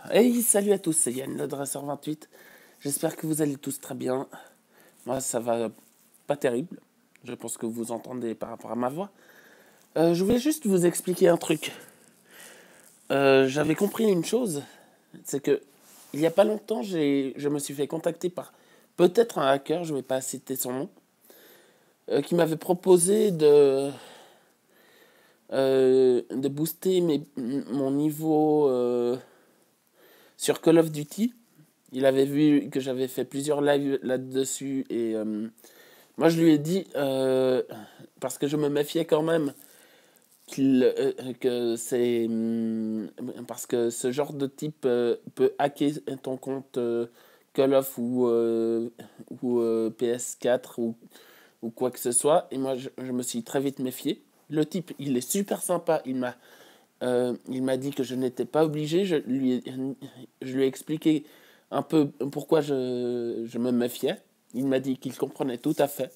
Hey, salut à tous, c'est Yann, le Dresseur 28. J'espère que vous allez tous très bien. Moi, ça va pas terrible. Je pense que vous entendez par rapport à ma voix. Je voulais juste vous expliquer un truc. J'avais compris une chose, c'est que il y a pas longtemps, je me suis fait contacter par peut-être un hacker, je vais pas citer son nom, qui m'avait proposé de booster mon niveau sur Call of Duty. Il avait vu que j'avais fait plusieurs lives là-dessus et moi je lui ai dit, parce que je me méfiais quand même, que c'est parce que ce genre de type peut hacker ton compte Call of ou PS4 ou quoi que ce soit. Et moi je me suis très vite méfié. Le type, il est super sympa. Il m'a dit que je n'étais pas obligé. Je lui ai expliqué un peu pourquoi je me méfiais. Il m'a dit qu'il comprenait tout à fait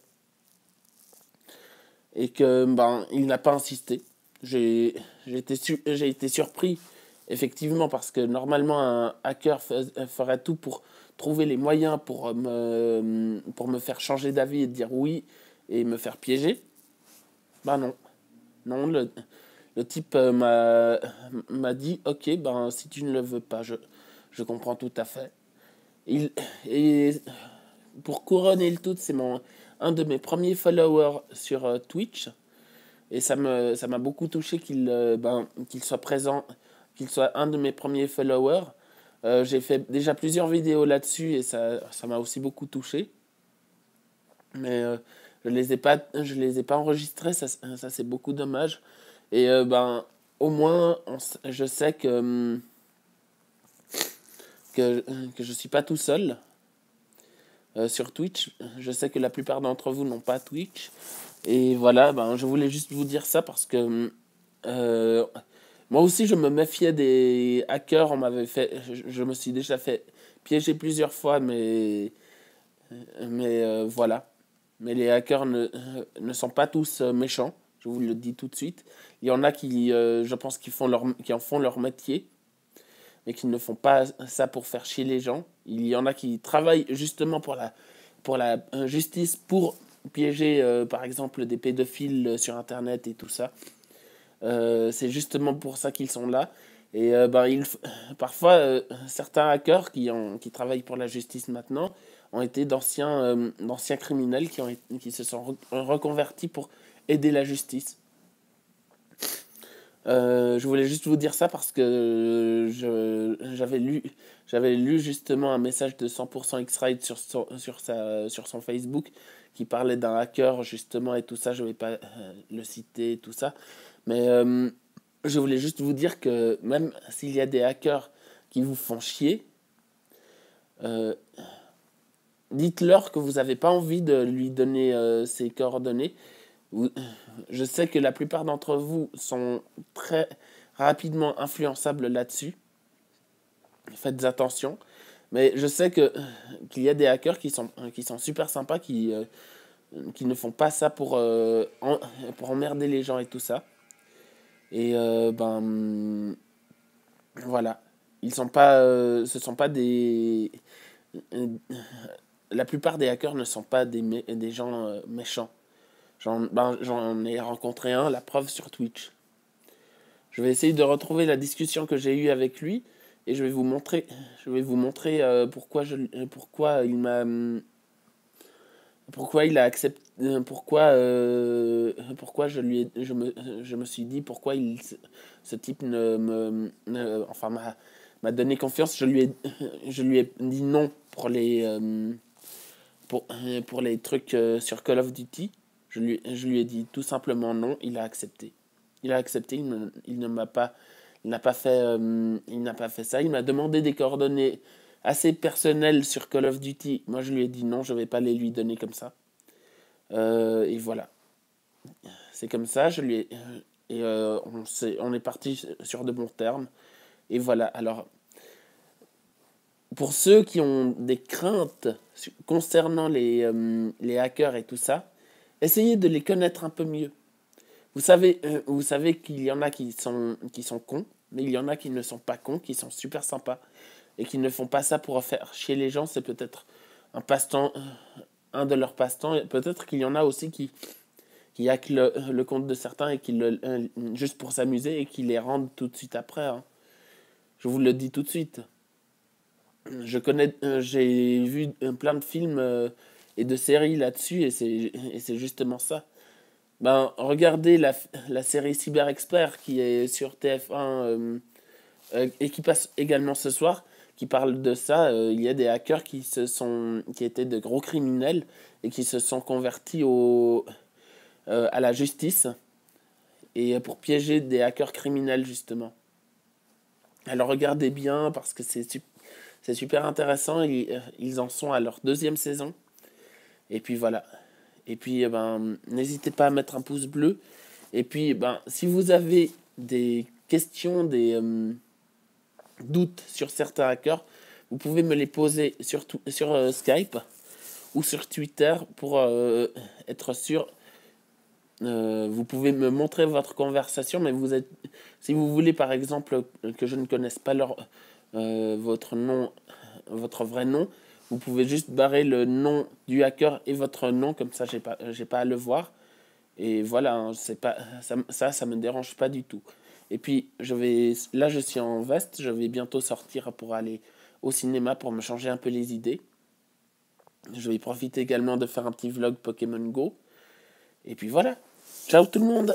et que il n'a pas insisté. J'ai été surpris effectivement parce que normalement un hacker ferait tout pour trouver les moyens pour me faire changer d'avis et dire oui et me faire piéger. Non, non, le type m'a dit ok, si tu ne le veux pas, je comprends tout à fait. Il, et pour couronner le tout, un de mes premiers followers sur Twitch. Et ça m'a beaucoup touché qu'il soit présent, qu'il soit un de mes premiers followers. J'ai fait déjà plusieurs vidéos là-dessus et ça m'a aussi beaucoup touché. Mais je les ai pas enregistrés, ça c'est beaucoup dommage. Et au moins, je sais que je suis pas tout seul sur Twitch. Je sais que la plupart d'entre vous n'ont pas Twitch. Et voilà, je voulais juste vous dire ça parce que euh, moi aussi je me méfiais des hackers. Je me suis déjà fait piéger plusieurs fois, mais voilà. Mais les hackers ne sont pas tous méchants. Je vous le dis tout de suite. Il y en a je pense, qui en font leur métier, mais qui ne font pas ça pour faire chier les gens. Il y en a qui travaillent justement pour la justice, pour piéger par exemple des pédophiles sur internet et tout ça. C'est justement pour ça qu'ils sont là. Et parfois, certains hackers qui travaillent pour la justice maintenant ont été d'anciens criminels qui se sont reconvertis pour aider la justice. Je voulais juste vous dire ça parce que j'avais lu justement un message de 100% X-Ride sur son Facebook qui parlait d'un hacker justement et tout ça. Je vais pas le citer et tout ça. Mais je voulais juste vous dire que même s'il y a des hackers qui vous font chier, euh, dites-leur que vous n'avez pas envie de lui donner ses coordonnées. Je sais que la plupart d'entre vous sont très rapidement influençables là-dessus. Faites attention. Mais je sais qu'il y a des hackers qui sont super sympas, qui ne font pas ça pour emmerder les gens et tout ça. Et voilà. Ce sont pas euh, la plupart des hackers ne sont pas des gens méchants. J'en ai rencontré un, la preuve sur Twitch. Je vais essayer de retrouver la discussion que j'ai eue avec lui et je vais vous montrer pourquoi il a accepté, pourquoi je me suis dit pourquoi ce type m'a donné confiance. Je lui ai dit non pour les trucs sur Call of Duty. Je lui ai dit tout simplement non, il a accepté. Il a accepté, il ne m'a pas, il n'a pas fait ça. Il m'a demandé des coordonnées assez personnelles sur Call of Duty. Moi, je lui ai dit non, je vais pas les lui donner comme ça. Et voilà, c'est comme ça. On est parti sur de bons termes. Et voilà. Alors, pour ceux qui ont des craintes concernant les hackers et tout ça, essayez de les connaître un peu mieux. Vous savez qu'il y en a qui sont cons. Mais il y en a qui ne sont pas cons, qui sont super sympas et qui ne font pas ça pour faire chier les gens. C'est peut-être un passe-temps, un de leurs passe-temps. Et peut-être qu'il y en a aussi qui hackent le compte de certains et qui juste pour s'amuser et qui les rendent tout de suite après, hein. Je vous le dis tout de suite. J'ai vu plein de films et de séries là-dessus et c'est justement ça. Ben, regardez la série Cyber Expert qui est sur TF1 et qui passe également ce soir, qui parle de ça. Il y a des hackers qui étaient de gros criminels et qui se sont convertis à la justice et pour piéger des hackers criminels justement. Alors regardez bien parce que c'est super intéressant. Ils en sont à leur deuxième saison. Et puis voilà. Et puis n'hésitez pas à mettre un pouce bleu. Et puis si vous avez des questions, des doutes sur certains hackers, vous pouvez me les poser sur Skype ou sur Twitter pour être sûr. Vous pouvez me montrer votre conversation, mais si vous voulez par exemple que je ne connaisse pas votre nom, votre vrai nom, vous pouvez juste barrer le nom du hacker et votre nom, comme ça j'ai pas à le voir. Et voilà, hein, c'est pas ça me dérange pas du tout. Et puis là je suis en veste, je vais bientôt sortir pour aller au cinéma pour me changer un peu les idées. Je vais profiter également de faire un petit vlog Pokémon Go. Et puis voilà. Ciao tout le monde!